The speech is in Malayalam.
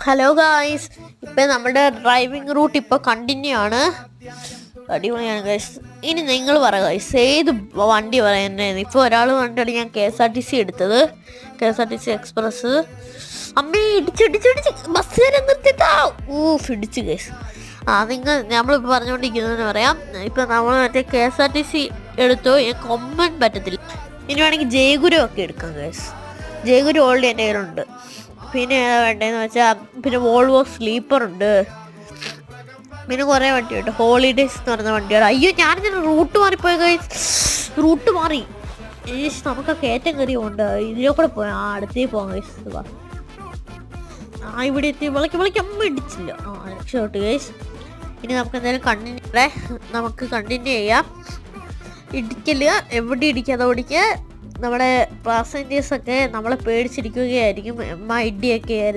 ഹലോ ഗായ്സ്, ഇപ്പം നമ്മുടെ ഡ്രൈവിംഗ് റൂട്ട് ഇപ്പോൾ കണ്ടിന്യൂ ആണ്. അടിപൊളിയാണ് ഗൈസ്. ഇനി നിങ്ങൾ പറ ഗൈസ്, ഏത് വണ്ടി പറയുന്നത്? ഇപ്പോൾ ഒരാൾ വണ്ടിയാണ് ഞാൻ KSRTC എടുത്തത്, KSRTC എക്സ്പ്രസ്. അമ്മേ ഇടിച്ചിടിച്ചിടിച്ച് ബസ്സുകാരെ നിർത്തിട്ടാ ഇടിച്ച് ഗൈസ്. നമ്മളിപ്പോൾ പറഞ്ഞുകൊണ്ടിരിക്കുന്നതെന്ന് പറയാം. ഇപ്പം നമ്മൾ മറ്റേ KSRTC എടുത്തോ, കൊമ്പൻ പറ്റത്തില്ല. ഇനി വേണമെങ്കിൽ ജയഗുരു ഒക്കെ എടുക്കാം ഗൈസ്. ജയഗുരു ഓൾറെഡി എൻ്റെ കയ്യിലുണ്ട്. പിന്നെ ഏതാ വേണ്ടതെന്ന് വെച്ചാൽ പിന്നെ വോൾവോ സ്ലീപ്പർ ഉണ്ട്, പിന്നെ കുറേ വണ്ടിയുണ്ട്. ഹോളിഡേയ്സ് എന്ന് പറയുന്ന വണ്ടിയാണ്. അയ്യോ, ഞാനിങ്ങനെ റൂട്ട് മാറിപ്പോയി ഗൈസ്, റൂട്ട് മാറി. നമുക്ക് കയറ്റം കയറി ഉണ്ട്, ഇതിലേ കൂടെ പോയാൽ അടുത്തേക്ക് പോകാം ഗൈസ്. ഇവിടെ എത്തി വിളിക്കമ്മ ഇടിച്ചില്ല, രക്ഷപ്പെട്ടു ഗൈസ്. ഇനി നമുക്ക് എന്തായാലും കണ്ടിന്യൂ ചെയ്യാം. ഇടിക്കില്ല, എവിടെ ഇടിക്കാതെ ഓടിക്കുക. നമ്മുടെ പാസഞ്ചേഴ്സൊക്കെ നമ്മളെ പേടിച്ചിരിക്കുകയായിരിക്കും. ഇടിയൊക്കെ ആയിരുന്നു.